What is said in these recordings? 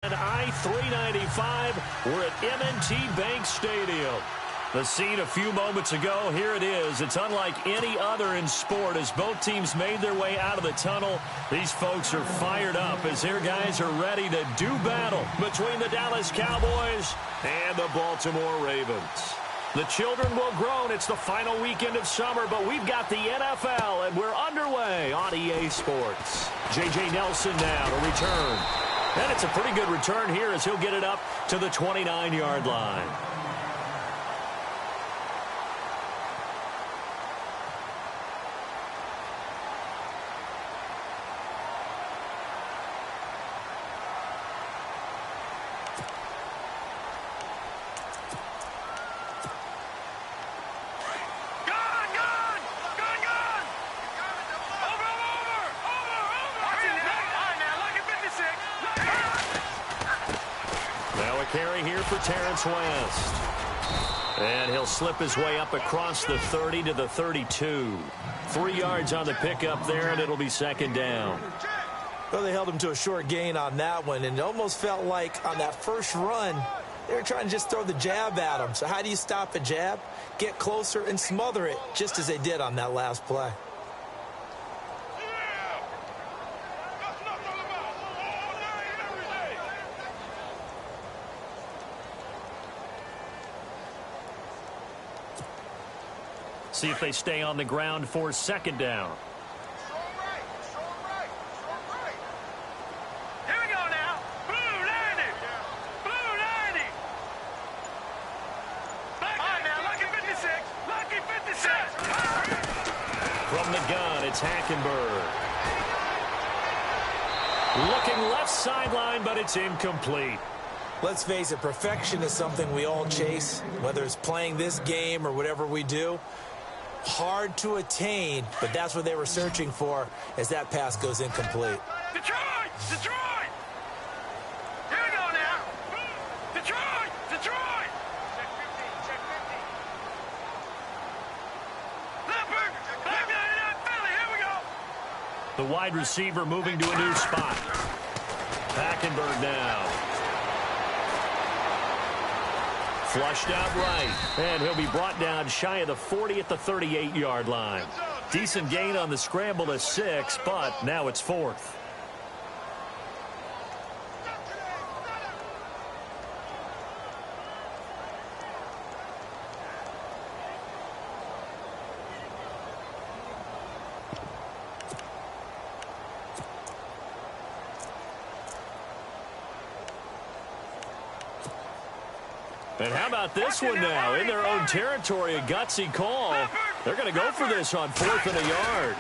And I-395, we're at M&T Bank Stadium. The scene a few moments ago, here it is. It's unlike any other in sport as both teams made their way out of the tunnel. These folks are fired up as their guys are ready to do battle between the Dallas Cowboys and the Baltimore Ravens. The children will groan. It's the final weekend of summer, but we've got the NFL, and we're underway on EA Sports. J.J. Nelson now to return. And it's a pretty good return here as he'll get it up to the 29-yard line. Carry here for Terrence West. And he'll slip his way up across the 30 to the 32. 3 yards on the pickup there, and it'll be second down. Well, they held him to a short gain on that one, and it almost felt like on that first run, they were trying to just throw the jab at him. So how do you stop a jab? Get closer and smother it, just as they did on that last play. See if they stay on the ground for second down. Here we go now. Blue 90. Blue 90. Back on now. Lucky 56. Lucky 56. From the gun, it's Hackenberg. Looking left sideline, but it's incomplete. Let's face it, perfection is something we all chase, whether it's playing this game or whatever we do. Hard to attain, but that's what they were searching for as that pass goes incomplete. Detroit! Detroit! Here we go now. Detroit! Detroit! Check 50. Check 50. Leopard! 599 Philly. Here we go. The wide receiver moving to a new spot. Hackenberg now. Flushed out right, and he'll be brought down shy of the 40 at the 38-yard line. Decent gain on the scramble to 6, but now it's 4th. And how about this one now? In their own territory, a gutsy call. They're going to go for this on 4th and a yard.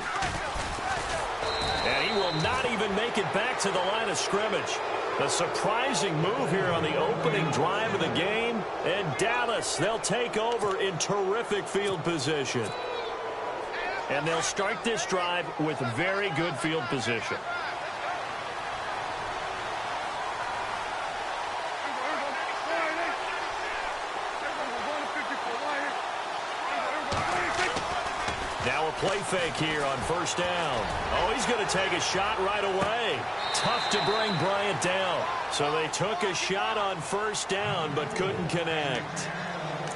And he will not even make it back to the line of scrimmage. A surprising move here on the opening drive of the game. And Dallas, they'll take over in terrific field position. And they'll start this drive with very good field position. Now a play fake here on first down. Oh, he's going to take a shot right away. Tough to bring Bryant down. So they took a shot on first down but couldn't connect.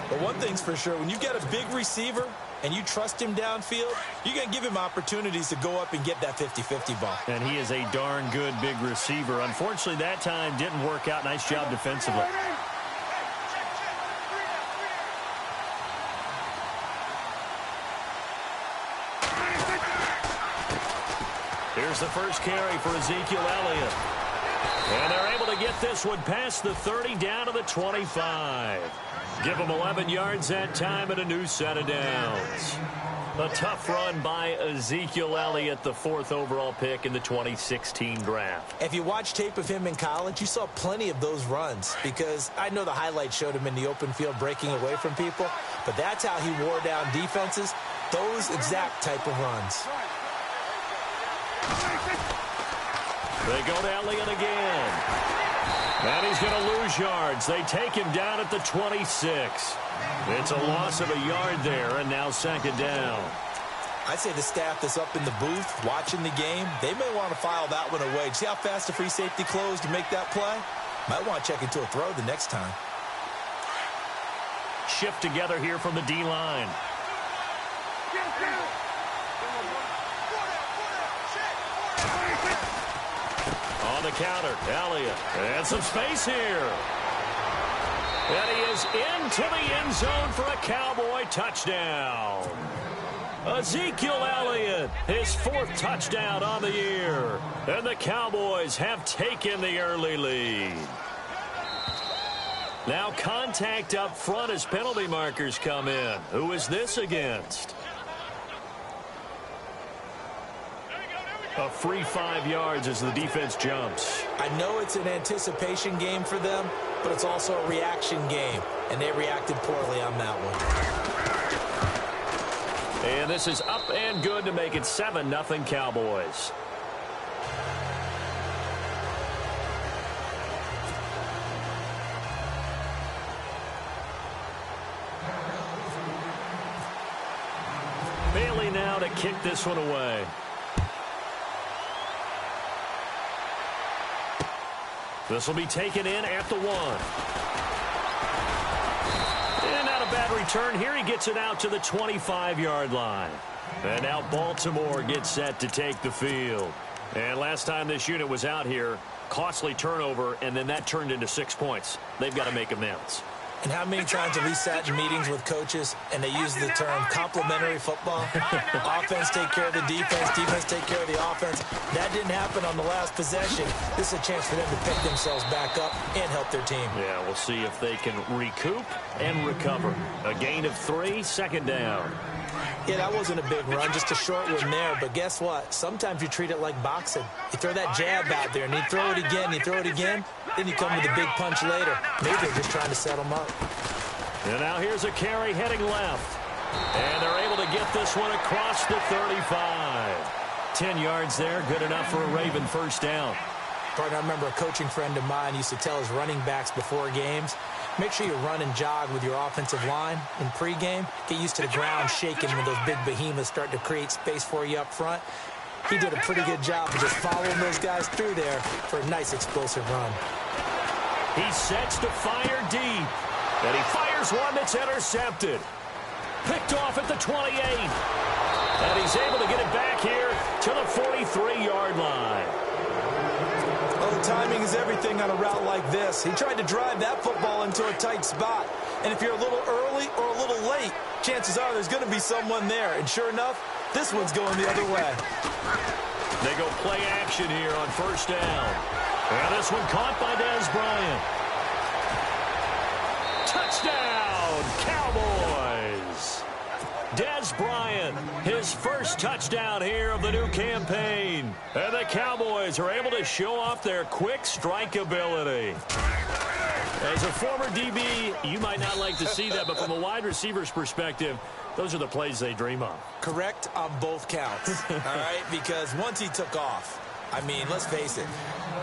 But one thing's for sure, when you get a big receiver and you trust him downfield, you're going to give him opportunities to go up and get that 50-50 ball. And he is a darn good big receiver. Unfortunately, that time didn't work out. Nice job defensively. Here's the first carry for Ezekiel Elliott. And they're able to get this one past the 30 down to the 25. Give them 11 yards that time and a new set of downs. A tough run by Ezekiel Elliott, the 4th overall pick in the 2016 draft. If you watch tape of him in college, you saw plenty of those runs because I know the highlights showed him in the open field breaking away from people, but that's how he wore down defenses, those exact type of runs. They go to Elliott again. And he's going to lose yards. They take him down at the 26. It's a loss of a yard there, and now second down. I'd say the staff that's up in the booth watching the game, they may want to file that one away. See how fast the free safety closed to make that play? Might want to check into a throw the next time. Shift together here from the D-line. On the counter, Elliott. And some space here. And he is into the end zone for a Cowboy touchdown. Ezekiel Elliott, his 4th touchdown on the year. And the Cowboys have taken the early lead. Now contact up front as penalty markers come in. Who is this against? A free 5 yards as the defense jumps. I know it's an anticipation game for them, but it's also a reaction game, and they reacted poorly on that one. And this is up and good to make it 7-0 Cowboys. Bailey now to kick this one away. This will be taken in at the 1. And not a bad return here. He gets it out to the 25-yard line. And now Baltimore gets set to take the field. And last time this unit was out here, costly turnover, and then that turned into 6 points. They've got to make amends. And how many times have we sat in meetings with coaches and they use the term complementary football? Offense take care of the defense, defense take care of the offense. That didn't happen on the last possession. This is a chance for them to pick themselves back up and help their team. Yeah, we'll see if they can recoup and recover. A gain of 3, 2nd down. Yeah, that wasn't a big run, just a short one there. But guess what? Sometimes you treat it like boxing. You throw that jab out there, and you throw it again, you throw it again, then you come with a big punch later. Maybe they're just trying to set them up. And now here's a carry heading left. And they're able to get this one across the 35. 10 yards there, good enough for a Raven 1st down. Partner, I remember a coaching friend of mine used to tell his running backs before games, make sure you run and jog with your offensive line in pregame. Get used to the ground shaking when those big behemoths start to create space for you up front. He did a pretty good job of just following those guys through there for a nice explosive run. He sets to fire deep. And he fires one that's intercepted. Picked off at the 28. And he's able to get it back here to the 43-yard line. Oh, timing is everything on a route like this. He tried to drive that football into a tight spot. And if you're a little early or a little late, chances are there's going to be someone there. And sure enough, this one's going the other way. They go play action here on 1st down. And this one caught by Dez Bryant. Touchdown, Cowboys! Dez Bryant, his 1st touchdown here of the new campaign. And the Cowboys are able to show off their quick strike ability. As a former DB, you might not like to see that, but from a wide receiver's perspective, those are the plays they dream of. Correct on both counts, all right? Because once he took off, I mean, let's face it,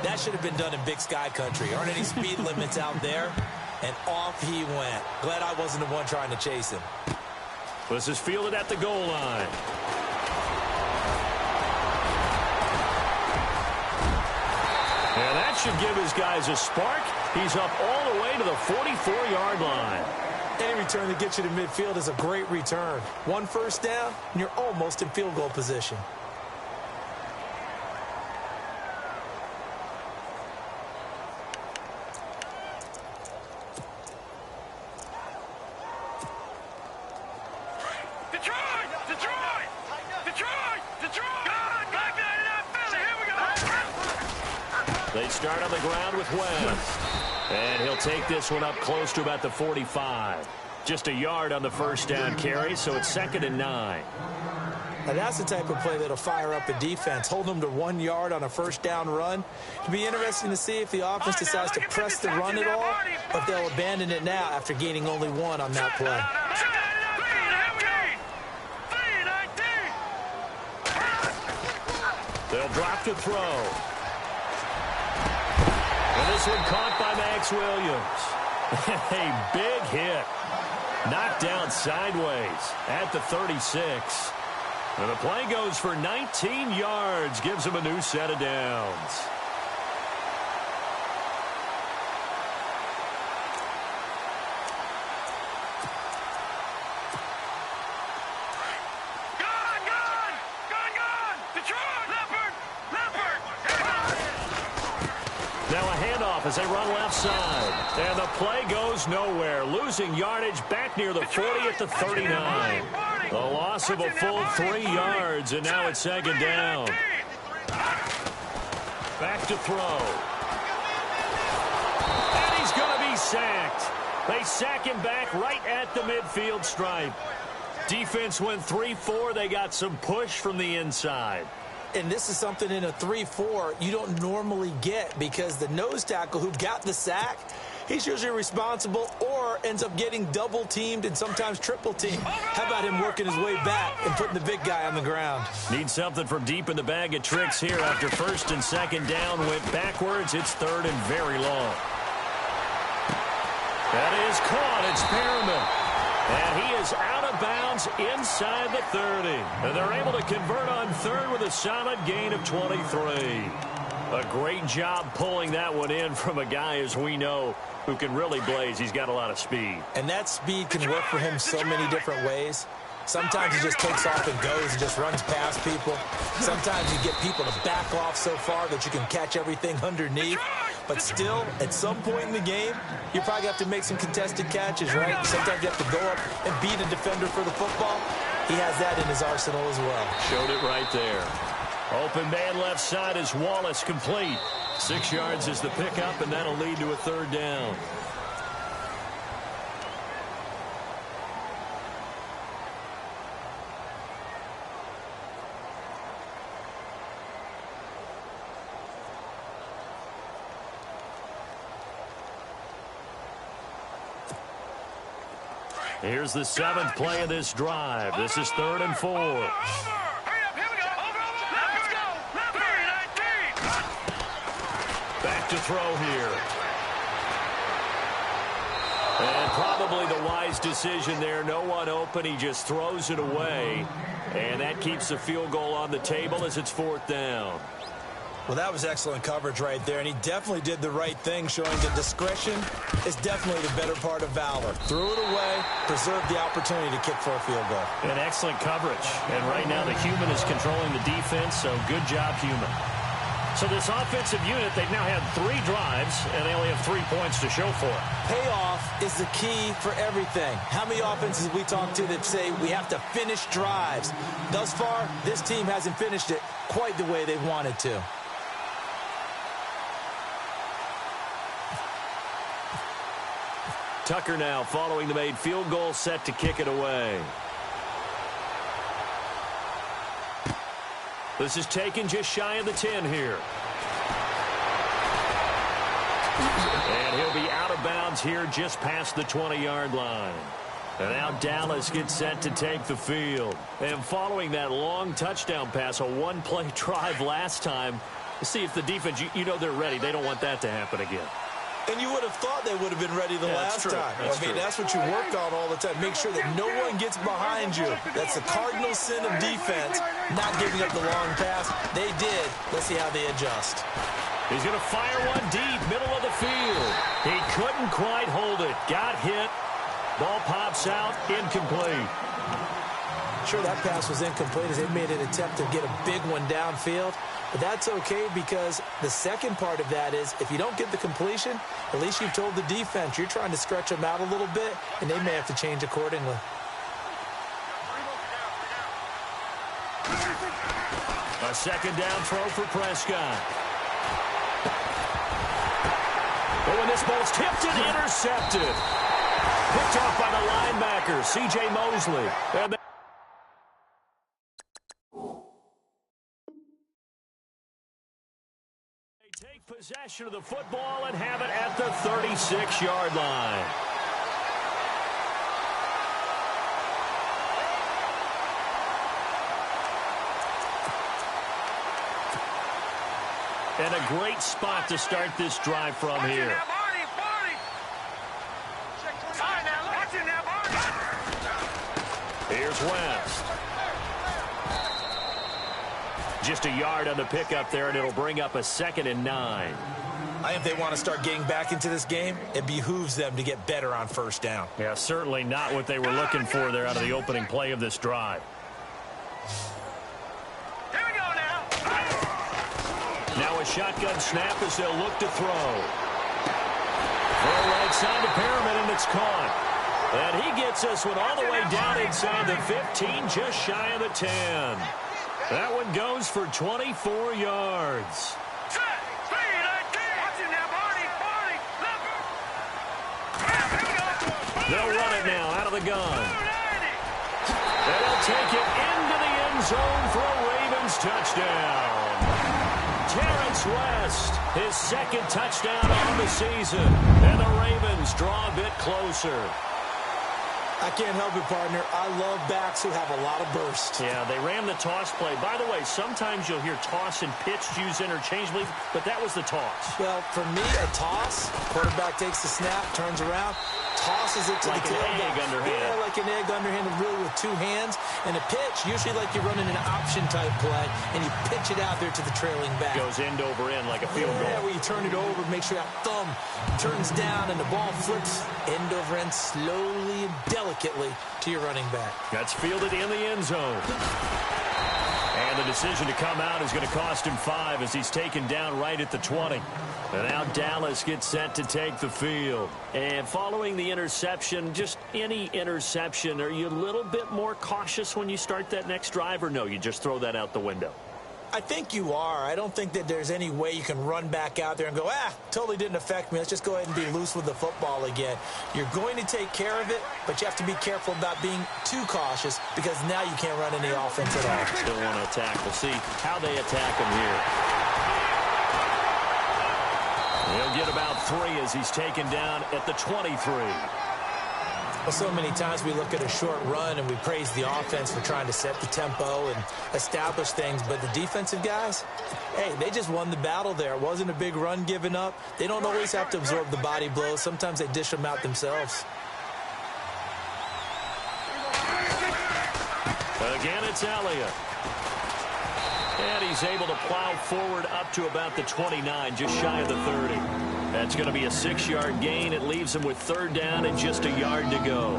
that should have been done in Big Sky Country. Aren't any speed limits out there? And off he went. Glad I wasn't the one trying to chase him. This is fielded at the goal line. And that should give his guys a spark. He's up all the way to the 44-yard line. Any return that gets you to midfield is a great return. 1 1st down, and you're almost in field goal position. They start on the ground with West. And he'll take this one up close to about the 45. Just a yard on the 1st down carry, so it's 2nd and 9. Now that's the type of play that'll fire up a defense. Hold them to 1 yard on a 1st down run. It'll be interesting to see if the offense decides to press the run at all, or if they'll abandon it now after gaining only 1 on that play. They'll drop to throw. And this one caught by Max Williams. A big hit. Knocked down sideways at the 36. And the play goes for 19 yards. Gives him a new set of downs. off as they run left side. And the play goes nowhere. Losing yardage back near the 40 at the 39. A loss of a full 3 yards, and now it's second down. Back to throw. And he's going to be sacked. They sack him back right at the midfield stripe. Defense went 3-4. They got some push from the inside. And this is something in a 3-4 you don't normally get because the nose tackle who got the sack, he's usually responsible or ends up getting double-teamed and sometimes triple-teamed. How about him working his way back and putting the big guy on the ground? Need something from deep in the bag of tricks here after first and second down went backwards. It's third and very long. That is caught. It's Perriman. And he is out of bounds inside the 30. And they're able to convert on third with a solid gain of 23. A great job pulling that one in from a guy, as we know, who can really blaze. He's got a lot of speed. And that speed can work for him so many different ways. Sometimes he just takes off and goes and just runs past people. Sometimes you get people to back off so far that you can catch everything underneath. But still, at some point in the game, you probably have to make some contested catches, right? Sometimes you have to go up and beat a defender for the football. He has that in his arsenal as well. Showed it right there. Open man left side is Wallace, complete. 6 yards is the pickup, and that'll lead to a third down. Here's the 7th play of this drive. This is 3rd and 4. Back to throw here. And probably the wise decision there. No one open. He just throws it away. And that keeps the field goal on the table as it's 4th down. Well, that was excellent coverage right there, and he definitely did the right thing, showing that discretion is definitely the better part of valor. Threw it away, preserved the opportunity to kick for a field goal. And excellent coverage. And right now the human is controlling the defense, so good job, human. So this offensive unit, they've now had 3 drives, and they only have 3 points to show for it. Payoff is the key for everything. How many offenses we talk to that say we have to finish drives? Thus far, this team hasn't finished it quite the way they wanted to. Tucker now following the made field goal, set to kick it away. This is taken just shy of the 10 here. And he'll be out of bounds here just past the 20-yard line. And now Dallas gets set to take the field. And following that long touchdown pass, a one-play drive last time, see if the defense, you know they're ready. They don't want that to happen again. And you would have thought they would have been ready the last time. That's what you work on all the time. Make sure that no one gets behind you. That's the cardinal sin of defense, not giving up the long pass. They did. Let's see how they adjust. He's going to fire one deep, middle of the field. He couldn't quite hold it. Got hit. Ball pops out, incomplete. Sure, that pass was incomplete as they made an attempt to get a big one downfield. But that's okay because the second part of that is if you don't get the completion, at least you've told the defense you're trying to stretch them out a little bit, and they may have to change accordingly. A second down throw for Prescott. But when this ball's tipped and intercepted. Picked off by the linebacker, C.J. Mosley. And they take possession of the football and have it at the 36-yard line. And a great spot to start this drive from here. Here's West. Just a yard on the pickup there, and it'll bring up a 2nd and 9. I think they want to start getting back into this game. It behooves them to get better on first down. Yeah, certainly not what they were looking for there out of the opening play of this drive. Here we go now. Now a shotgun snap as they'll look to throw. outside the pyramid, and it's caught. And he gets this one all the way down inside the 15, just shy of the 10. That one goes for 24 yards. They'll run it now out of the gun. And they'll take it into the end zone for a Ravens touchdown. Terrence West, his second touchdown on the season. And the Ravens draw a bit closer. I can't help it, partner. I love backs who have a lot of burst. Yeah, they ran the toss play. By the way, sometimes you'll hear toss and pitch used interchangeably, but that was the toss. Well, for me, a toss, quarterback takes the snap, turns around, tosses it to like the tailback. Like an egg underhand. Yeah, like an egg underhanded, really with two hands. And a pitch, usually like you're running an option-type play, and you pitch it out there to the trailing back. Goes end over end like a field goal. Yeah, where you turn it over, make sure that thumb turns down, and the ball flips end over end slowly and delicately to your running back. That's fielded in the end zone. And the decision to come out is going to cost him 5 as he's taken down right at the 20. And now Dallas gets set to take the field. And following the interception, just any interception, are you a little bit more cautious when you start that next drive, or no, you just throw that out the window? I think you are. I don't think that there's any way you can run back out there and go, totally didn't affect me. Let's just go ahead and be loose with the football again. You're going to take care of it, but you have to be careful about being too cautious because now you can't run any offense at all. Still want to attack. We'll see how they attack him here. He'll get about 3 as he's taken down at the 23. Well, so many times we look at a short run and we praise the offense for trying to set the tempo and establish things, but the defensive guys, hey, they just won the battle there. It wasn't a big run given up. They don't always have to absorb the body blows. Sometimes they dish them out themselves. Again, it's Elliott. And he's able to plow forward up to about the 29, just shy of the 30. That's going to be a 6-yard gain. It leaves him with 3rd down and just a yard to go.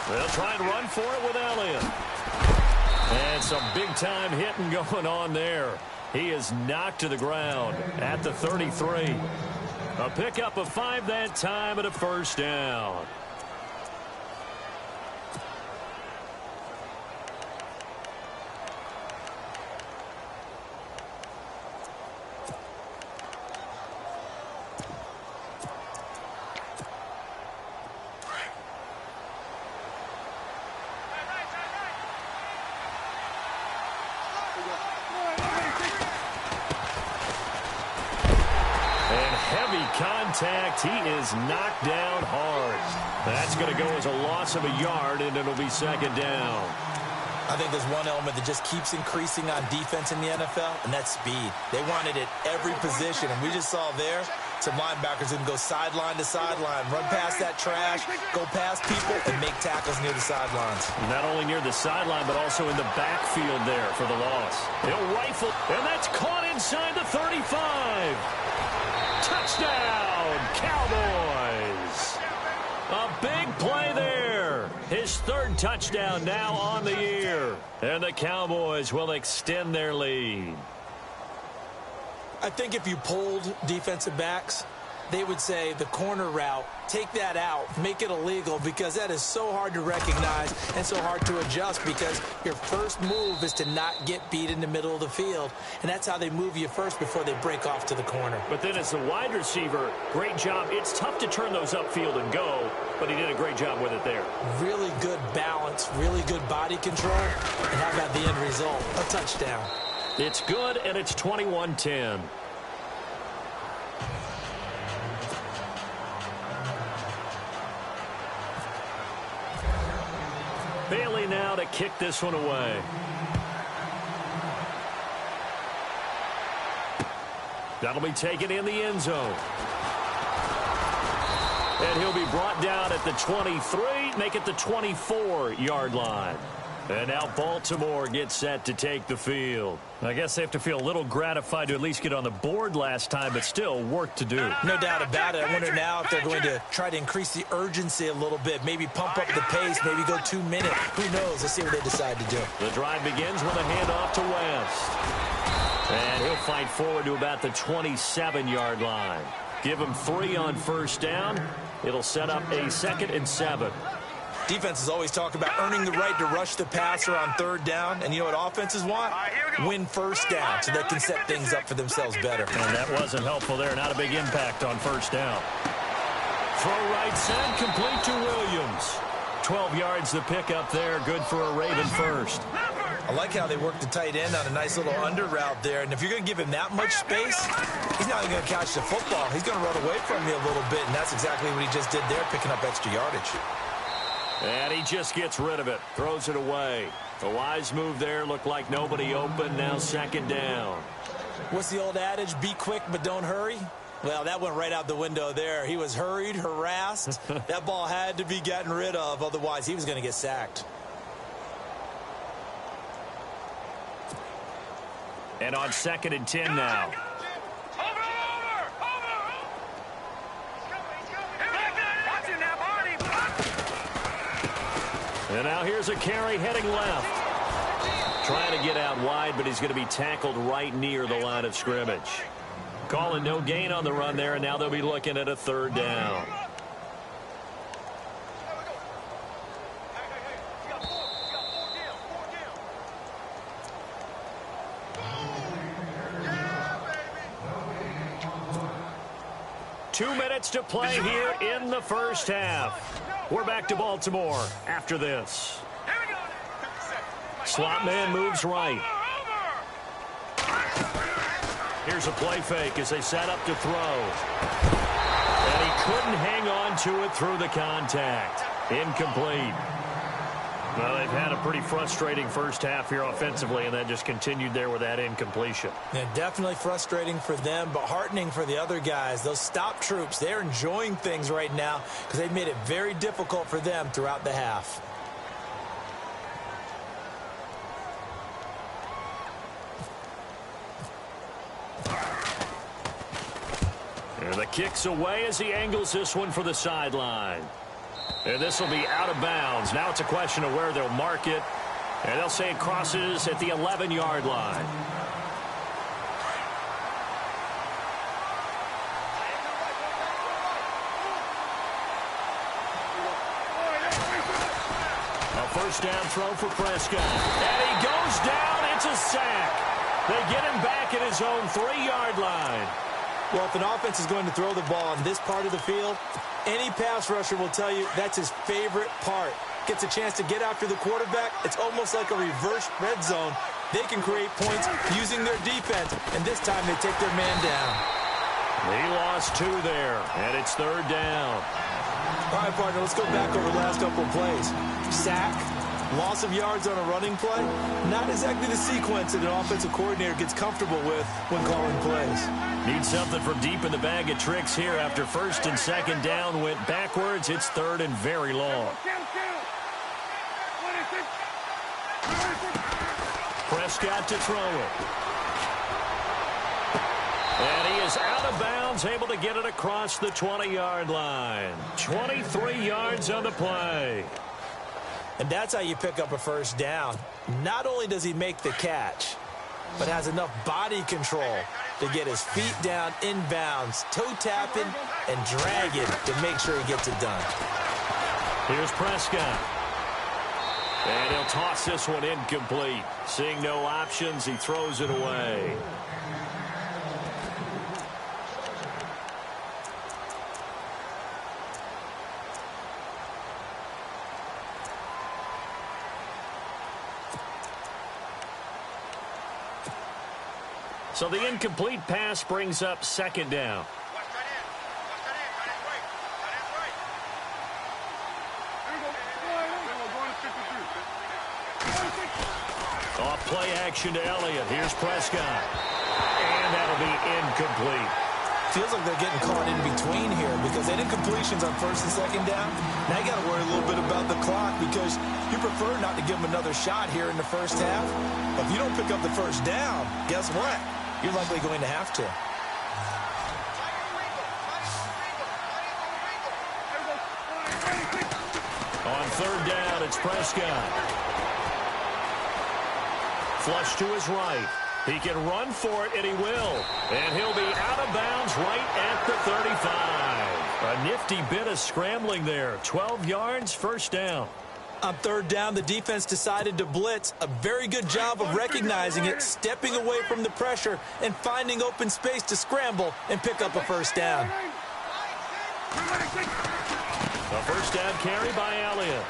They'll try and run for it with Elliott. And some big-time hitting going on there. He is knocked to the ground at the 33. A pickup of 5 that time and a 1st down. Contact. He is knocked down hard. That's going to go as a loss of a yard, and it'll be 2nd down. I think there's one element that just keeps increasing on defense in the NFL, and that's speed. They want it at every position, and we just saw there some linebackers who can go sideline to sideline, run past that trash, go past people, and make tackles near the sidelines. Not only near the sideline, but also in the backfield there for the loss. He'll rifle, and that's caught inside the 35. Touchdown, Cowboys. A big play there. His 3rd touchdown now on the year. And the Cowboys will extend their lead. I think if you polled defensive backs, they would say the corner route, take that out, make it illegal, because that is so hard to recognize and so hard to adjust because your first move is to not get beat in the middle of the field, and that's how they move you first before they break off to the corner. But then as the wide receiver, great job. It's tough to turn those upfield and go, but he did a great job with it there. Really good balance, really good body control, and how about the end result? A touchdown. It's good, and it's 21-10. Bailey now to kick this one away. That'll be taken in the end zone. And he'll be brought down at the 23, make it the 24-yard line. And now Baltimore gets set to take the field. I guess they have to feel a little gratified to at least get on the board last time, but still work to do. No doubt about it. I wonder now if they're going to try to increase the urgency a little bit, maybe pump up the pace, maybe go 2 minutes. Who knows? Let's see what they decide to do. The drive begins with a handoff to West. And he'll fight forward to about the 27-yard line. Give him 3 on first down. It'll set up a 2nd and 7. Defenses always talk about earning the right to rush the passer on 3rd down. And you know what offenses want? Win first down so they can set things up for themselves better. And that wasn't helpful there. Not a big impact on first down. Throw right side, complete to Williams. 12 yards the pickup there. Good for a Raven first. I like how they work the tight end on a nice little under route there. And if you're going to give him that much space, he's not even going to catch the football. He's going to run away from you a little bit, and that's exactly what he just did there, picking up extra yardage. And he just gets rid of it, throws it away. A wise move there, looked like nobody open, now 2nd down. What's the old adage, be quick but don't hurry? Well, that went right out the window there. He was hurried, harassed. That ball had to be gotten rid of, otherwise he was going to get sacked. And on 2nd and 10 now. And now here's a carry heading left. Trying to get out wide, but he's going to be tackled right near the line of scrimmage. Calling no gain on the run there, and now they'll be looking at a 3rd down. Two minutes to play here in the first half. We're back to Baltimore after this. Slot man moves right. Here's a play fake as they set up to throw. And he couldn't hang on to it through the contact. Incomplete. Well, they've had a pretty frustrating first half here offensively, and that just continued there with that incompletion. Yeah, definitely frustrating for them, but heartening for the other guys. Those stop troops, they're enjoying things right now because they've made it very difficult for them throughout the half. And the kick's away as he angles this one for the sideline. And this will be out of bounds. Now it's a question of where they'll mark it. And they'll say it crosses at the 11-yard line. A first down throw for Prescott. And he goes down. It's a sack. They get him back at his own 3-yard line. Well, if an offense is going to throw the ball on this part of the field, any pass rusher will tell you that's his favorite part. Gets a chance to get after the quarterback. It's almost like a reverse red zone. They can create points using their defense, and this time they take their man down. He lost 2 there, and it's 3rd down. All right, partner, let's go back over the last couple of plays. Sack, loss of yards on a running play. Not exactly the sequence that an offensive coordinator gets comfortable with when calling plays. Need something from deep in the bag of tricks here after 1st and 2nd down went backwards. It's 3rd and very long. Prescott to throw it. And he is out of bounds, able to get it across the 20-yard line. 23 yards on the play. And that's how you pick up a first down. Not only does he make the catch, but has enough body control to get his feet down inbounds, toe tapping, and dragging to make sure he gets it done. Here's Prescott. And he'll toss this one incomplete. Seeing no options, he throws it away. So the incomplete pass brings up 2nd down. Off play action to Elliott. Here's Prescott. And that'll be incomplete. Feels like they're getting caught in between here because they didn't completions on first and second down. Now you got to worry a little bit about the clock because you prefer not to give them another shot here in the first half. But if you don't pick up the first down, guess what? You're likely going to have to. On third down, it's Prescott. Flush to his right. He can run for it, and he will. And he'll be out of bounds right at the 35. A nifty bit of scrambling there. 12 yards, first down. On third down, the defense decided to blitz. A very good job of recognizing it, stepping away from the pressure, and finding open space to scramble and pick up a first down. A first down carry by Elliott.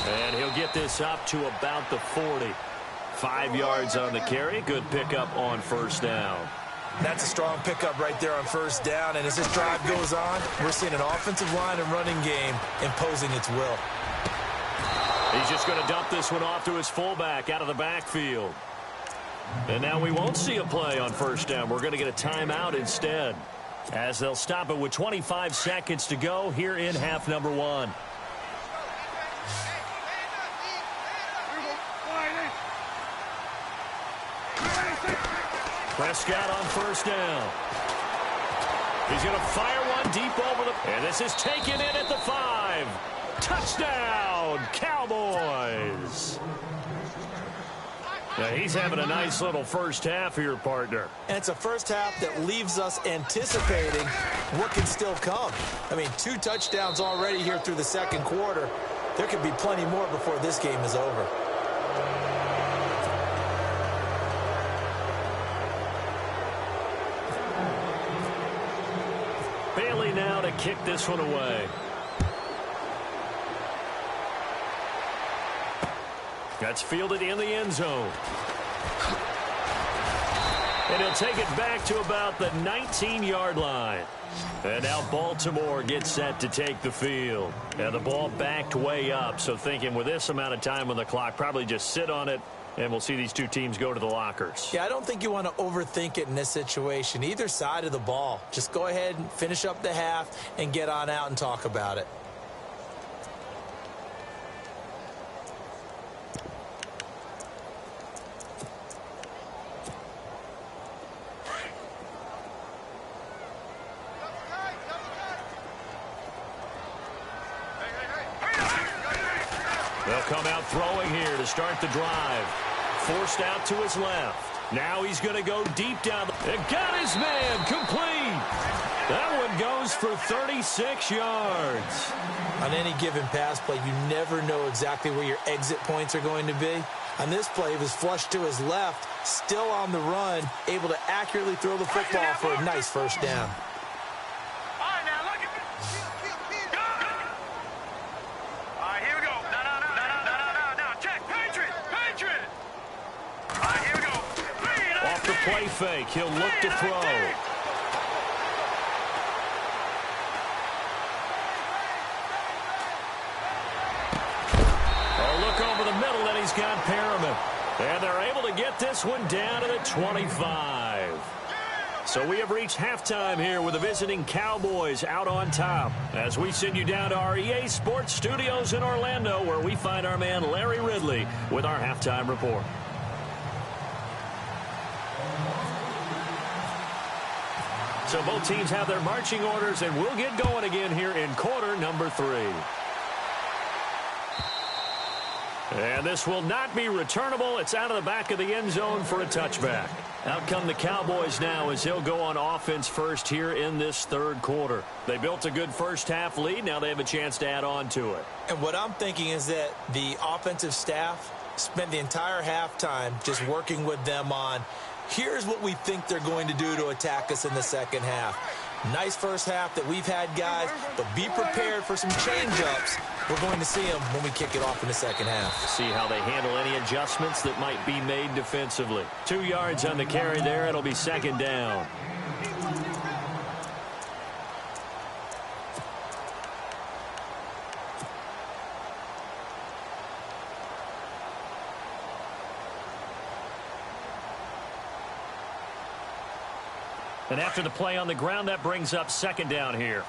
And he'll get this up to about the 40. 5 yards on the carry. Good pickup on first down. That's a strong pickup right there on first down. And as this drive goes on, we're seeing an offensive line and running game imposing its will. He's just going to dump this one off to his fullback out of the backfield. And now we won't see a play on first down. We're going to get a timeout instead, as they'll stop it with 25 seconds to go here in half number one. Prescott on first down. He's going to fire one deep over the... And this is taken in at the 5. Touchdown, Cowboys. Now he's having a nice little first half here, partner. And it's a first half that leaves us anticipating what can still come. I mean, 2 touchdowns already here through the second quarter. There could be plenty more before this game is over. Bailey now to kick this one away. That's fielded in the end zone. And he'll take it back to about the 19-yard line. And now Baltimore gets set to take the field. And the ball backed way up, so thinking with this amount of time on the clock, probably just sit on it, and we'll see these two teams go to the lockers. Yeah, I don't think you want to overthink it in this situation. Either side of the ball. Just go ahead and finish up the half and get on out and talk about it. They'll come out throwing here to start the drive. Forced out to his left. Now he's going to go deep down. And got his man complete. That one goes for 36 yards. On any given pass play, you never know exactly where your exit points are going to be. On this play, he was flushed to his left, still on the run, able to accurately throw the football for a nice first down. Play fake. He'll look to throw. Oh, look over the middle, and he's got Perriman. And they're able to get this one down to the 25. So we have reached halftime here with the visiting Cowboys out on top, as we send you down to our EA Sports Studios in Orlando, where we find our man Larry Ridley with our halftime report. So both teams have their marching orders, and we'll get going again here in quarter number 3. And this will not be returnable. It's out of the back of the end zone for a touchback. Out come the Cowboys now as they'll go on offense first here in this third quarter. They built a good first half lead. Now they have a chance to add on to it. And what I'm thinking is that the offensive staff spent the entire halftime just working with them on, here's what we think they're going to do to attack us in the second half. Nice first half that we've had, guys, but be prepared for some change-ups. We're going to see them when we kick it off in the second half. See how they handle any adjustments that might be made defensively. 2 yards on the carry there. It'll be second down. And after the play on the ground, that brings up second down here.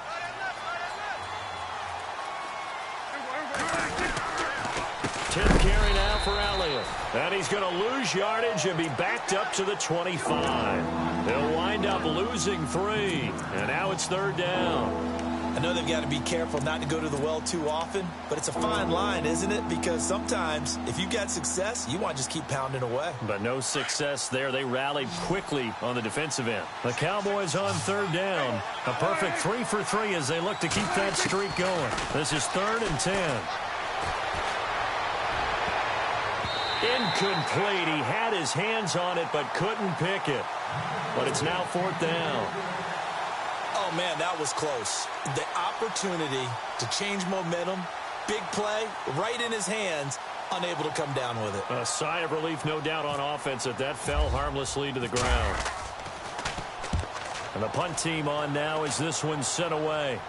Tenth carry now for Elliott. And he's going to lose yardage and be backed up to the 25. They'll wind up losing 3. And now it's third down. I know they've got to be careful not to go to the well too often, but it's a fine line, isn't it? Because sometimes if you've got success, you want to just keep pounding away. But no success there. They rallied quickly on the defensive end. The Cowboys on third down. A perfect 3 for 3 as they look to keep that streak going. This is 3rd and 10. Incomplete. He had his hands on it but couldn't pick it. But it's now 4th down. Oh, man, that was close. The opportunity to change momentum, big play, right in his hands, unable to come down with it. A sigh of relief, no doubt, on offense that fell harmlessly to the ground. And the punt team on now as this one's sent away.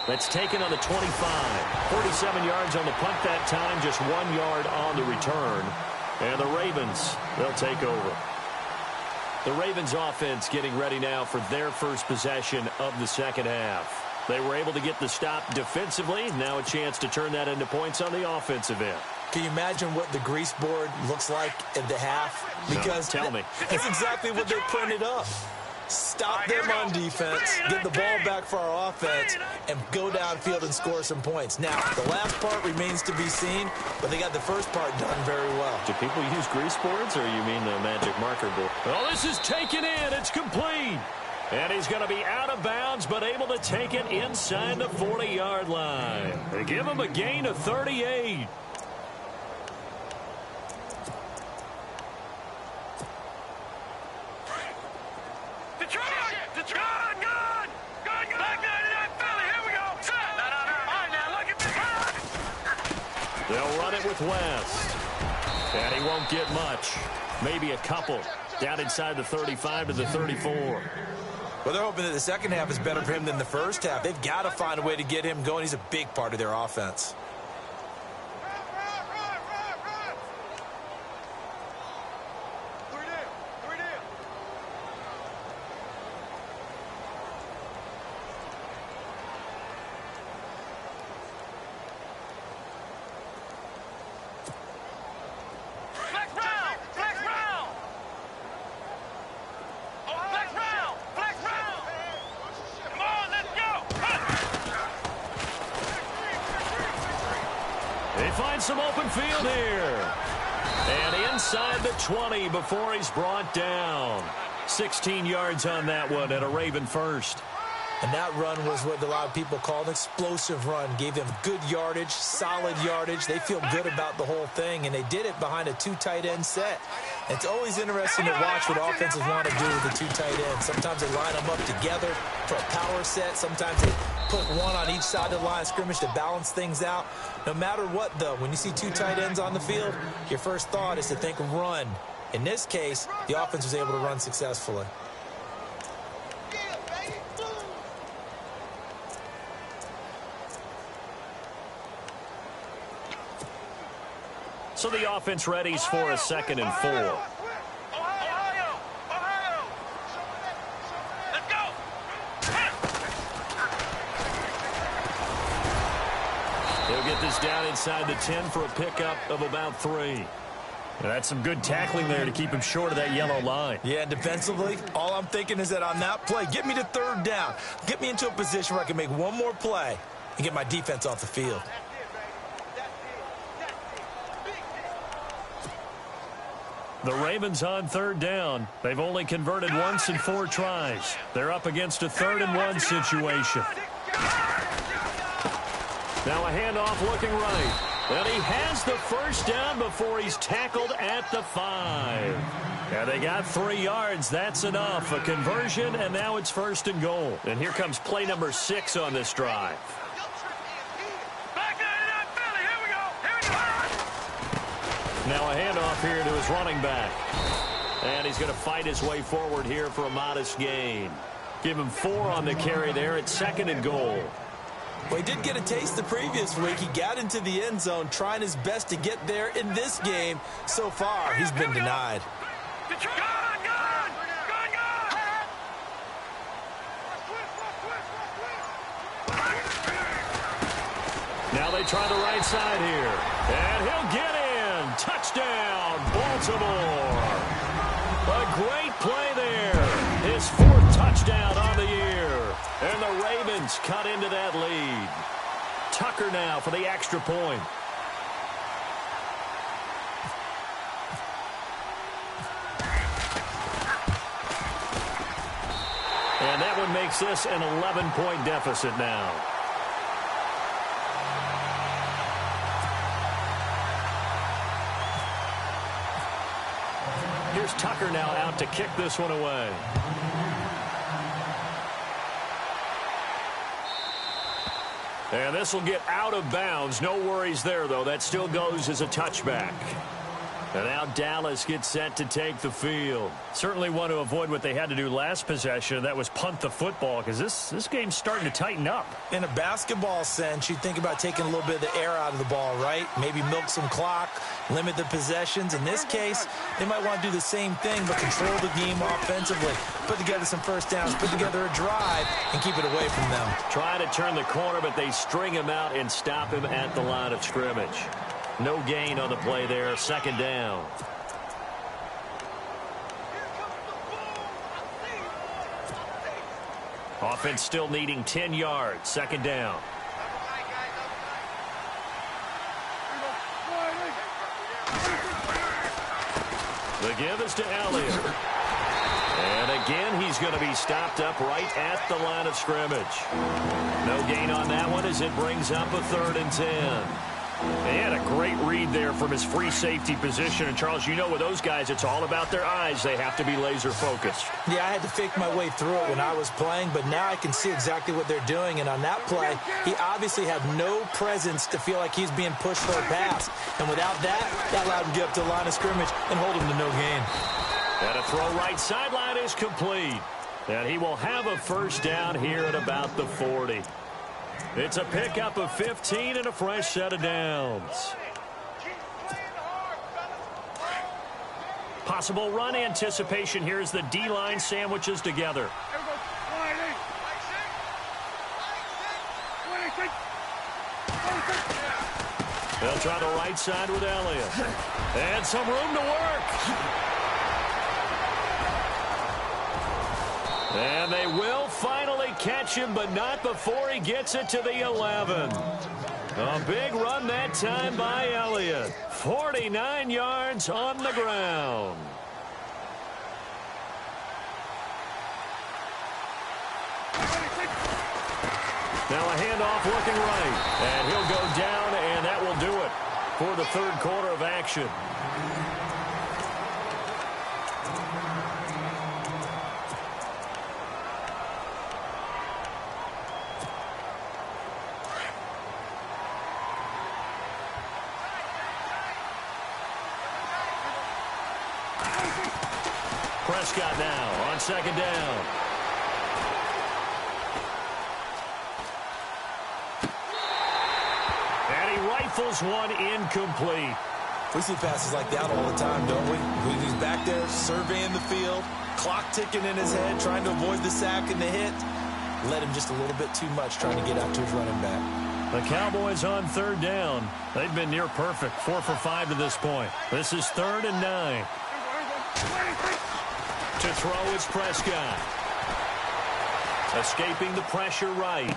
That's taken on the 25. 47 yards on the punt that time, just 1 yard on the return. And the Ravens, they'll take over. The Ravens offense getting ready now for their first possession of the second half. They were able to get the stop defensively. Now a chance to turn that into points on the offensive end. Can you imagine what the grease board looks like at the half? Because no, tell me. That's exactly what they printed up. Stop them on defense, get the ball back for our offense, and go downfield and score some points. Now, the last part remains to be seen, but they got the first part done very well. Do people use grease boards, or you mean the magic marker board? Well, this is taken in. It's complete. And he's going to be out of bounds, but able to take it inside the 40-yard line. They give him a gain of 38. They'll run it with West. And he won't get much. Maybe a couple. Down inside the 35 to the 34. Well, they're hoping that the second half is better for him than the first half. They've got to find a way to get him going. He's a big part of their offense. Some open field here. And inside the 20 before he's brought down. 16 yards on that one at a Raven first. And that run was what a lot of people call an explosive run. Gave them good yardage, solid yardage. They feel good about the whole thing, and they did it behind a 2 tight end set. It's always interesting to watch what offenses want to do with the 2 tight ends. Sometimes they line them up together for a power set. Sometimes they put one on each side of the line of scrimmage to balance things out. No matter what, though, when you see 2 tight ends on the field, your first thought is to think run. In this case, the offense was able to run successfully. So the offense readies for a 2nd and 4. Let's go. They'll get this down inside the 10 for a pickup of about 3. That's some good tackling there to keep him short of that yellow line. Yeah, defensively, all I'm thinking is that on that play, get me to 3rd down. Get me into a position where I can make one more play and get my defense off the field. The Ravens on 3rd down. They've only converted once in 4 tries. They're up against a 3rd and 1 situation. Now a handoff looking right. And he has the first down before he's tackled at the 5. And they got 3 yards. That's enough. A conversion, and now it's 1st and goal. And here comes play number 6 on this drive. Now a handoff here to his running back. And he's going to fight his way forward here for a modest gain. Give him 4 on the carry there at 2nd and goal. Well, he did get a taste the previous week. He got into the end zone trying his best to get there in this game. So far, he's been denied. Now they try the right side here. And he'll get in. Touchdown, Baltimore. A great play there. His 4th touchdown on the year. And the Ravens cut into that lead. Tucker now for the extra point. And that one makes this an 11-point deficit now. Here's Tucker now out to kick this one away. And this will get out of bounds. No worries there, though. That still goes as a touchback. And now Dallas gets set to take the field. Certainly want to avoid what they had to do last possession. That was punt the football, because this game's starting to tighten up. In a basketball sense, you think about taking a little bit of the air out of the ball, right? Maybe milk some clock, limit the possessions. In this case, they might want to do the same thing, but control the game offensively. Put together some first downs, put together a drive, and keep it away from them. Trying to turn the corner, but they string him out and stop him at the line of scrimmage. No gain on the play there. 2nd down. Offense still needing 10 yards. 2nd down. The give is to Elliott. And again, he's going to be stopped up right at the line of scrimmage. No gain on that one as it brings up a 3rd and 10. He had a great read there from his free safety position. And, Charles, you know with those guys, it's all about their eyes. They have to be laser-focused. Yeah, I had to fake my way through it when I was playing, but now I can see exactly what they're doing. And on that play, he obviously had no presence to feel like he's being pushed for a pass. And without that, that allowed him to get up to the line of scrimmage and hold him to no gain. And a throw right sideline is complete. And he will have a first down here at about the 40. It's a pickup of 15 and a fresh set of downs. Possible run anticipation here as the D-line sandwiches together. They'll try the right side with Elliott. And some room to work. And they will finally catch him, but not before he gets it to the 11. A big run that time by Elliott. 49 yards on the ground. Now a handoff looking right. And he'll go down, and that will do it for the 3rd quarter of action. Prescott now on 2nd down. And he rifles one incomplete. We see passes like that all the time, don't we? He's back there surveying the field, clock ticking in his head, trying to avoid the sack and the hit. Led him just a little bit too much trying to get out to his running back. The Cowboys on 3rd down. They've been near perfect, 4 for 5 to this point. This is 3rd and 9. To throw is Prescott. Escaping the pressure right.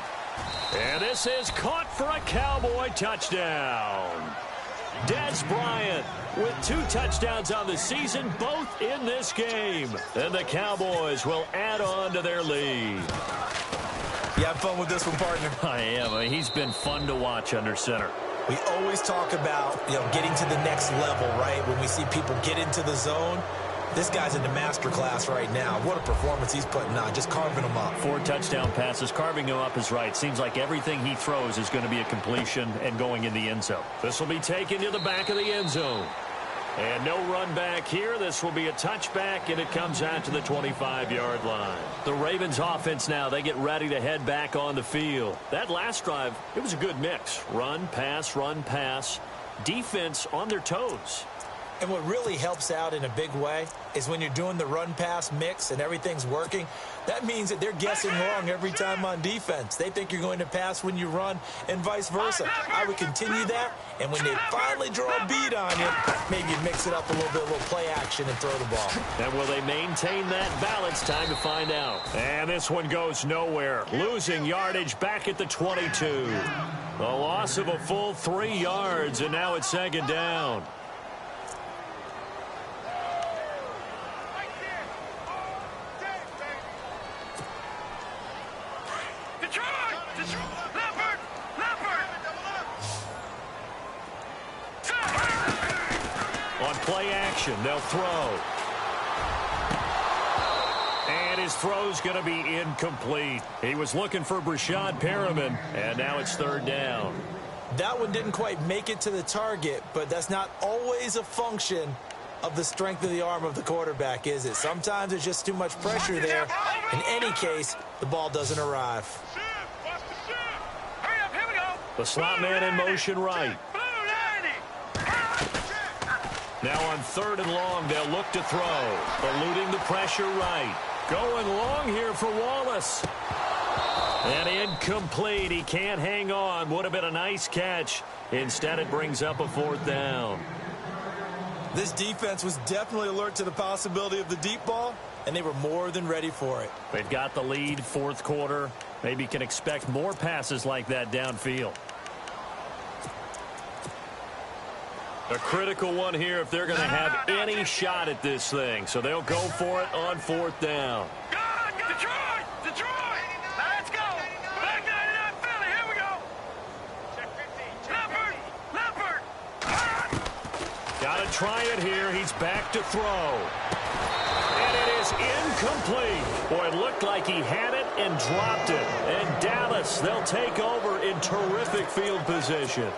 And this is caught for a Cowboy touchdown. Des Bryant with 2 touchdowns on the season, both in this game. And the Cowboys will add on to their lead. You have fun with this one, partner? I am. I mean, he's been fun to watch under center. We always talk about, getting to the next level, right? When we see people get into the zone, this guy's in the master class right now. What a performance he's putting on, just carving them up. 4 touchdown passes. Carving him up is right. Seems like everything he throws is going to be a completion and going in the end zone. This will be taken to the back of the end zone. And no run back here. This will be a touchback, and it comes out to the 25-yard line. The Ravens offense now, they get ready to head back on the field. That last drive, it was a good mix. Run, pass, defense on their toes. And what really helps out in a big way is when you're doing the run-pass mix and everything's working, that means that they're guessing wrong every time on defense. They think you're going to pass when you run and vice versa. I would continue that, and when they finally draw a beat on you, maybe you mix it up a little play action and throw the ball. And will they maintain that balance? Time to find out. And this one goes nowhere. Losing yardage back at the 22. A loss of a full 3 yards, and now it's second down. On play action, they'll throw. And his throw's going to be incomplete. He was looking for Brashad Perriman, and now it's third down. That one didn't quite make it to the target, but that's not always a function of the strength of the arm of the quarterback, is it? Sometimes there's just too much pressure there. In any case, the ball doesn't arrive. The slot man in motion right. Now on third and long, they'll look to throw. Eluding the pressure right. Going long here for Wallace. And incomplete. He can't hang on. Would have been a nice catch. Instead, it brings up a fourth down. This defense was definitely alert to the possibility of the deep ball, and they were more than ready for it. They've got the lead, fourth quarter. Maybe can expect more passes like that downfield. A critical one here if they're going to have any shot at this thing. So they'll go for it on fourth down. Detroit! Detroit! Now let's go! Back 99 Philly, here we go! Check 15. Leopard! Got to try it here. He's back to throw. And it is incomplete. Boy, it looked like he had it and dropped it. And Dallas, they'll take over in terrific field position.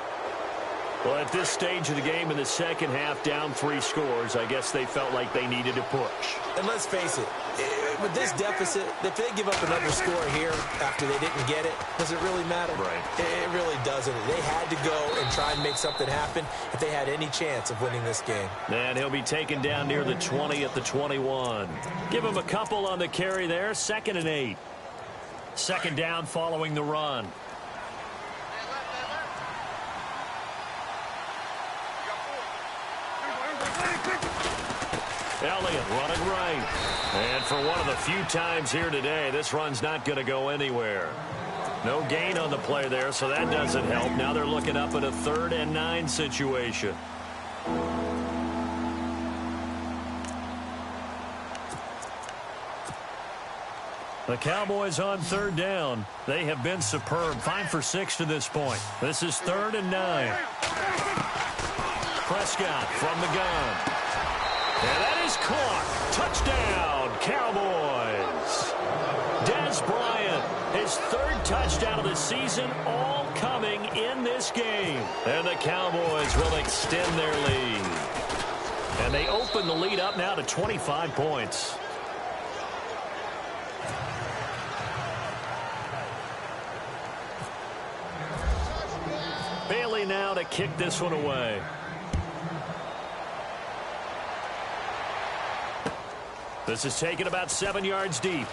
Well, at this stage of the game in the second half, down 3 scores, I guess they felt like they needed to push. And let's face it, with this deficit, if they give up another score here after they didn't get it, does it really matter? Right. It really doesn't. They had to go and try and make something happen if they had any chance of winning this game. And he'll be taken down near the 20 at the 21. Give him a couple on the carry there, 2nd and 8. Second down following the run. Elliott running right. And for one of the few times here today, this run's not going to go anywhere. No gain on the play there, so that doesn't help. Now they're looking up at a 3rd and 9 situation. The Cowboys on 3rd down. They have been superb. 5 for 6 to this point. This is 3rd and 9. Prescott from the gun. And that is caught. Touchdown, Cowboys. Dez Bryant, his 3rd touchdown of the season, all coming in this game. And the Cowboys will extend their lead. And they open the lead up now to 25 points. Bailey now to kick this one away. This is taken about 7 yards deep.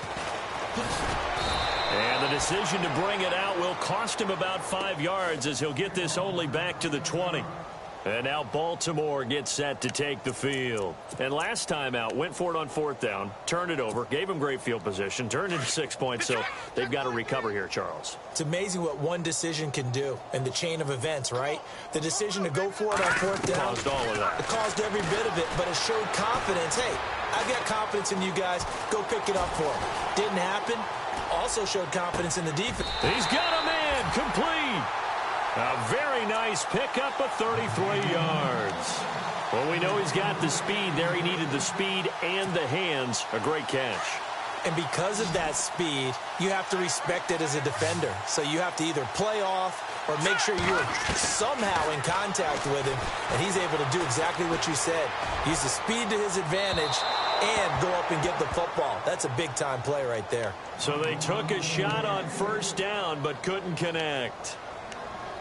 And the decision to bring it out will cost him about 5 yards as he'll get this only back to the 20. And now Baltimore gets set to take the field. And last time out, went for it on 4th down, turned it over, gave him great field position, turned into 6 points, so they've got to recover here, Charles. It's amazing what one decision can do in the chain of events, right? The decision to go for it on 4th down. Caused all of that. It caused every bit of it, but it showed confidence. Hey, I've got confidence in you guys. Go pick it up for me. Didn't happen. Also showed confidence in the defense. He's got a man complete. A very nice pickup of 33 yards. Well, we know he's got the speed there. He needed the speed and the hands. A great catch. And because of that speed, you have to respect it as a defender. So you have to either play off or make sure you're somehow in contact with him. And he's able to do exactly what you said. Use the speed to his advantage and go up and get the football. That's a big-time play right there. So they took a shot on 1st down but couldn't connect.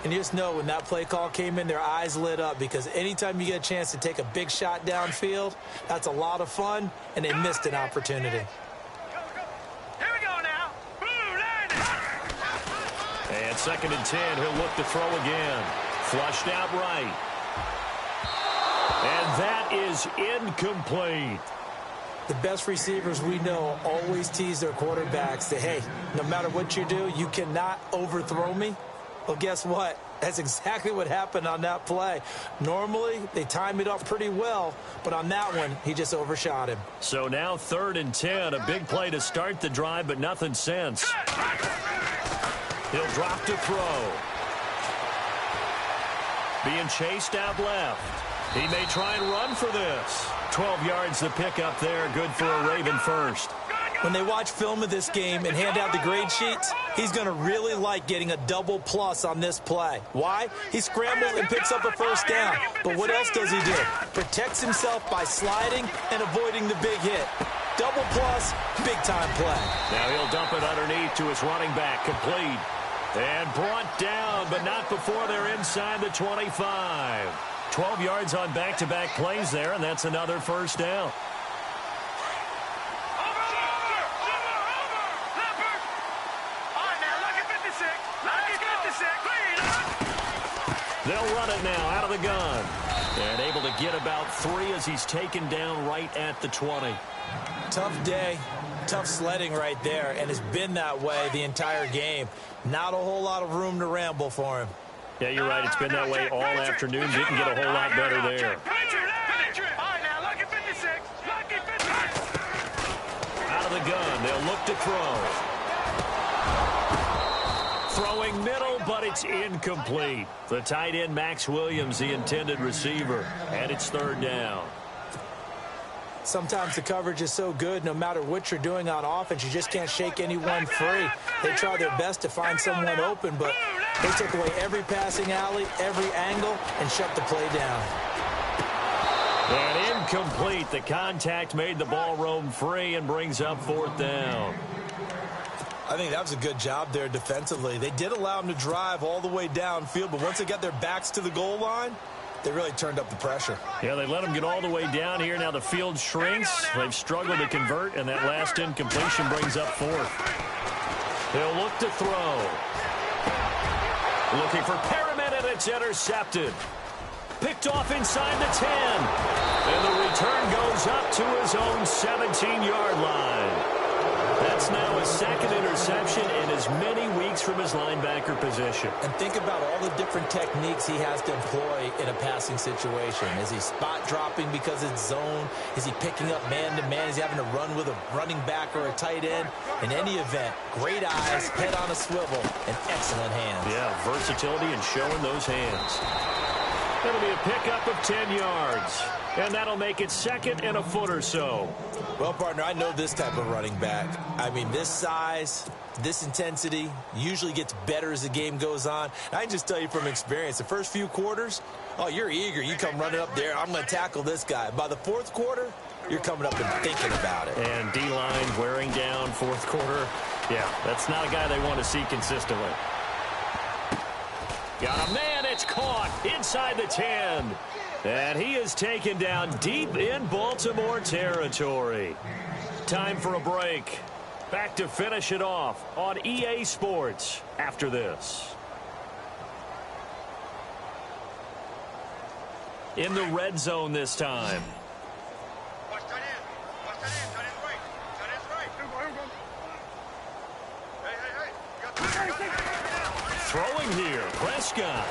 And you just know when that play call came in, their eyes lit up because anytime you get a chance to take a big shot downfield, that's a lot of fun, and they missed an opportunity. Here we go now. And 2nd and 10, he'll look to throw again. Flushed out right. And that is incomplete. The best receivers we know always tease their quarterbacks that, hey, no matter what you do, you cannot overthrow me. Well, guess what? That's exactly what happened on that play. Normally, they time it up pretty well, but on that one, he just overshot him. So now 3rd and 10, a big play to start the drive, but nothing since. He'll drop to throw. Being chased out left. He may try and run for this. 12 yards to pick up there. Good for a Raven first. When they watch film of this game and hand out the grade sheets, he's going to really like getting a double plus on this play. Why? He scrambles and picks up a first down. But what else does he do? Protects himself by sliding and avoiding the big hit. Double plus, big-time play. Now he'll dump it underneath to his running back. Complete. And brought down, but not before they're inside the 25. 12 yards on back-to-back plays there, and that's another first down. They'll run it now out of the gun. And able to get about 3 as he's taken down right at the 20. Tough day, tough sledding right there, and it's been that way the entire game. Not a whole lot of room to ramble for him. Yeah, you're right. It's been that way all afternoon. Didn't get a whole lot better there. Out of the gun. They'll look to throw. Throwing middle, but it's incomplete. The tight end, Max Williams, the intended receiver. And it's 3rd down. Sometimes the coverage is so good, no matter what you're doing on offense, you just can't shake anyone free. They try their best to find someone open, but they took away every passing alley, every angle, and shut the play down. And incomplete. The contact made the ball roam free and brings up 4th down. I think that was a good job there defensively. They did allow them to drive all the way downfield, but once they got their backs to the goal line, they really turned up the pressure. Yeah, they let them get all the way down here. Now the field shrinks. They've struggled to convert, and that last incompletion brings up 4th. They'll look to throw. Looking for Perriman, and it's intercepted. Picked off inside the 10. And the return goes up to his own 17-yard line. That's now his 2nd interception in as many weeks from his linebacker position. And think about all the different techniques he has to employ in a passing situation. Is he spot dropping because it's zone? Is he picking up man-to-man? Is he having to run with a running back or a tight end? In any event, great eyes, head on a swivel, and excellent hands. Yeah, versatility and showing those hands. It'll be a pickup of 10 yards. And that'll make it 2nd and a foot or so. Well, partner, I know this type of running back. I mean, this size, this intensity usually gets better as the game goes on. I can just tell you from experience, the first few quarters, oh, you're eager. You come running up there, I'm going to tackle this guy. By the 4th quarter, you're coming up and thinking about it. And D-line wearing down 4th quarter. Yeah, that's not a guy they want to see consistently. Got a man, it's caught inside the 10. And he is taken down deep in Baltimore territory. Time for a break. Back to finish it off on EA Sports after this. In the red zone this time. Throwing here, Prescott.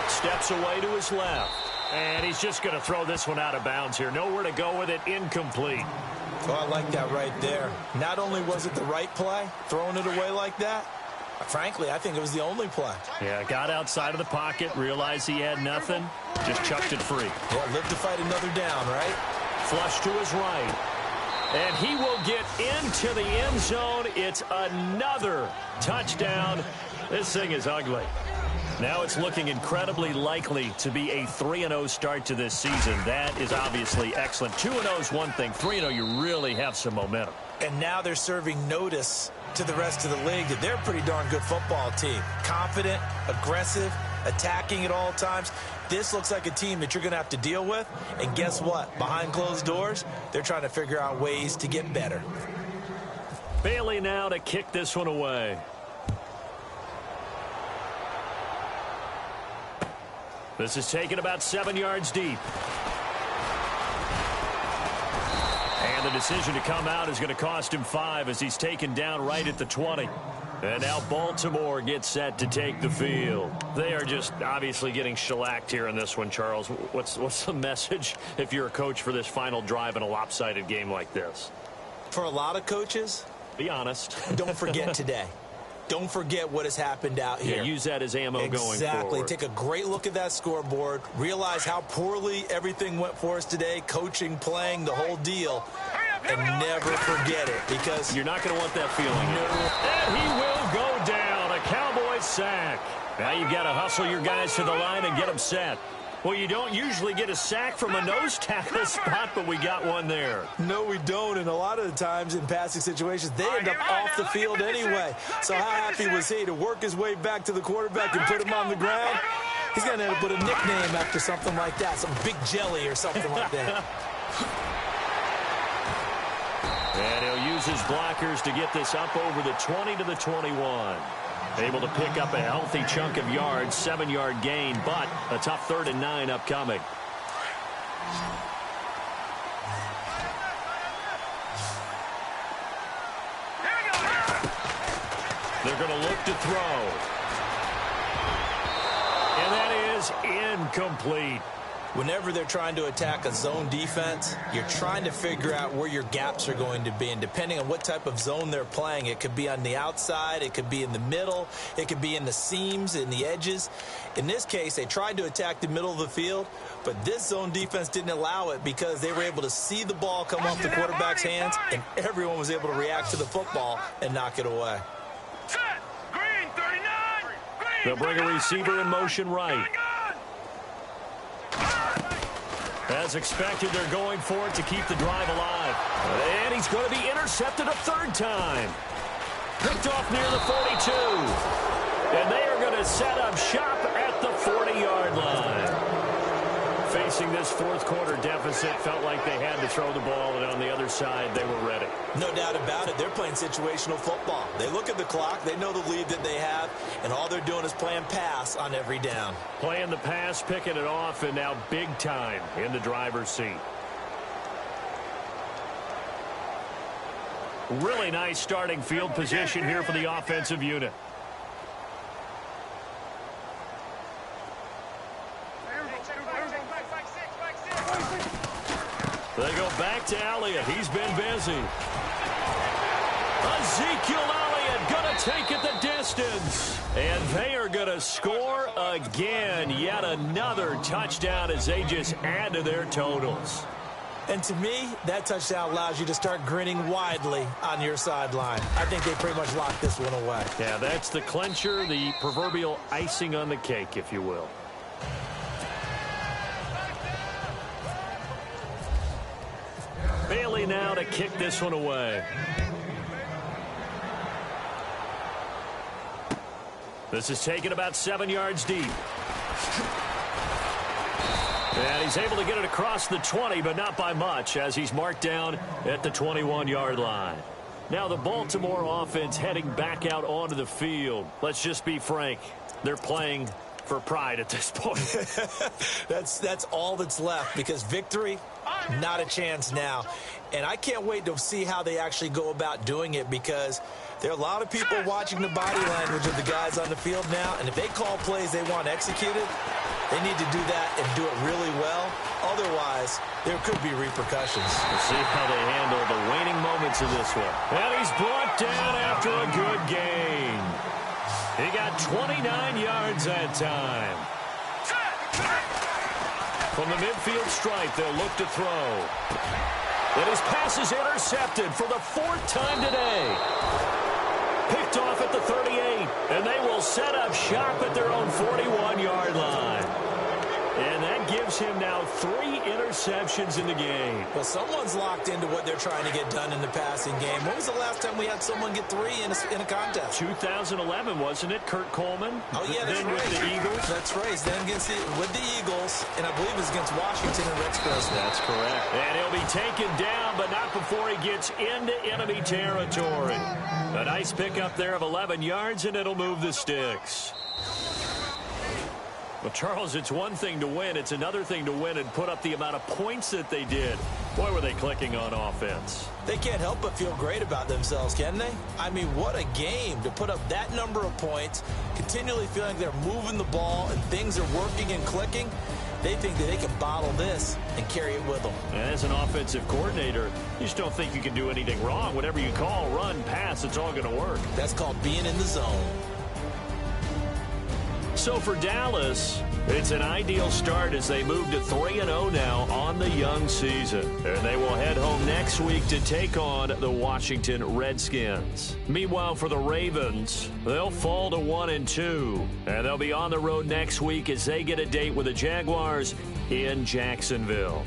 Steps away to his left. And he's just going to throw this one out of bounds here. Nowhere to go with it. Incomplete. Oh, I like that right there. Not only was it the right play, throwing it away like that, frankly, I think it was the only play. Yeah, got outside of the pocket, realized he had nothing, just chucked it free. Yeah, live to fight another down, right? Flush to his right. And he will get into the end zone. It's another touchdown. This thing is ugly. Now it's looking incredibly likely to be a 3-0 start to this season. That is obviously excellent. 2-0 is one thing. 3-0, you really have some momentum. And now they're serving notice to the rest of the league that they're a pretty darn good football team. Confident, aggressive, attacking at all times. This looks like a team that you're going to have to deal with. And guess what? Behind closed doors, they're trying to figure out ways to get better. Bailey now to kick this one away. This is taken about 7 yards deep. And the decision to come out is going to cost him 5 as he's taken down right at the 20. And now Baltimore gets set to take the field. They are just obviously getting shellacked here in this one, Charles. What's the message if you're a coach for this final drive in a lopsided game like this? For a lot of coaches, be honest. Don't forget today. Don't forget what has happened out here. Yeah, use that as ammo going forward. Exactly. Take a great look at that scoreboard. Realize how poorly everything went for us today. Coaching, playing, the whole deal. And never forget it, because you're not going to want that feeling. No. And he will go down. A Cowboys sack. Now you've got to hustle your guys to the line and get them set. Well, you don't usually get a sack from a nose tackle spot, but we got one there. No, we don't, and a lot of the times in passing situations, they end up off the field anyway. So how happy was he to work his way back to the quarterback and put him on the ground? He's going to end up with a nickname after something like that, some Big Jelly or something like that. And he'll use his blockers to get this up over the 20 to the 21. Able to pick up a healthy chunk of yards, 7-yard gain, but a tough 3rd and 9 upcoming. They're going to look to throw. And that is incomplete. Whenever they're trying to attack a zone defense, you're trying to figure out where your gaps are going to be. And depending on what type of zone they're playing, it could be on the outside, it could be in the middle, it could be in the seams, in the edges. In this case, they tried to attack the middle of the field, but this zone defense didn't allow it because they were able to see the ball come off the quarterback's hands, and everyone was able to react to the football and knock it away. They'll bring a receiver in motion right. As expected, they're going for it to keep the drive alive. And he's going to be intercepted a 3rd time. Picked off near the 42. And they are going to set up shop at the 40-yard line. Facing this 4th quarter deficit, felt like they had to throw the ball, and on the other side, they were ready. No doubt about it. They're playing situational football. They look at the clock, they know the lead that they have, and all they're doing is playing pass on every down. Playing the pass, picking it off, and now big time in the driver's seat. Really nice starting field position here for the offensive unit. They go back to Elliott. He's been busy. Ezekiel Elliott going to take it the distance. And they are going to score again. Yet another touchdown as they just add to their totals. And to me, that touchdown allows you to start grinning widely on your sideline. I think they pretty much locked this one away. Yeah, that's the clincher, the proverbial icing on the cake, if you will. Bailey now to kick this one away. This is taken about 7 yards deep. And he's able to get it across the 20, but not by much, as he's marked down at the 21-yard line. Now the Baltimore offense heading back out onto the field. Let's just be frank. They're playing for pride at this point. That's all that's left, because victory, not a chance now. And I can't wait to see how they actually go about doing it, because there are a lot of people watching the body language of the guys on the field now, and if they call plays they want executed, they need to do that and do it really well. Otherwise, there could be repercussions. We'll see how they handle the waning moments of this one. And he's brought down after a good gain. He got 29 yards that time. From the midfield stripe, they'll look to throw. And his pass is intercepted for the 4th time today. Picked off at the 38, and they will set up shop at their own 41-yard line. And that gives gives him now 3 interceptions in the game. Well, someone's locked into what they're trying to get done in the passing game. When was the last time we had someone get 3 in a contest? 2011, wasn't it? Kurt Coleman? Oh, yeah, that's then right. with the Eagles. That's right. Then with the Eagles, and I believe it was against Washington and Rex Grossman. That's correct. And he'll be taken down, but not before he gets into enemy territory. A nice pickup there of 11 yards, and it'll move the sticks. Well, Charles, it's one thing to win. It's another thing to win and put up the amount of points that they did. Boy, were they clicking on offense. They can't help but feel great about themselves, can they? I mean, what a game to put up that number of points, continually feeling they're moving the ball and things are working and clicking. They think that they can bottle this and carry it with them. And as an offensive coordinator, you just don't think you can do anything wrong. Whatever you call, run, pass, it's all going to work. That's called being in the zone. So for Dallas, it's an ideal start as they move to 3-0 now on the young season. And they will head home next week to take on the Washington Redskins. Meanwhile, for the Ravens, they'll fall to 1-2. And they'll be on the road next week as they get a date with the Jaguars in Jacksonville.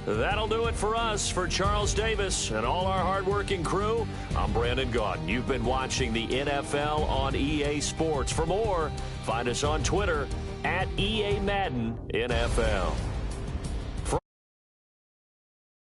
That'll do it for us. For Charles Davis and all our hardworking crew, I'm Brandon Gaudin. You've been watching the NFL on EA Sports. For more, find us on Twitter @EA Madden NFL.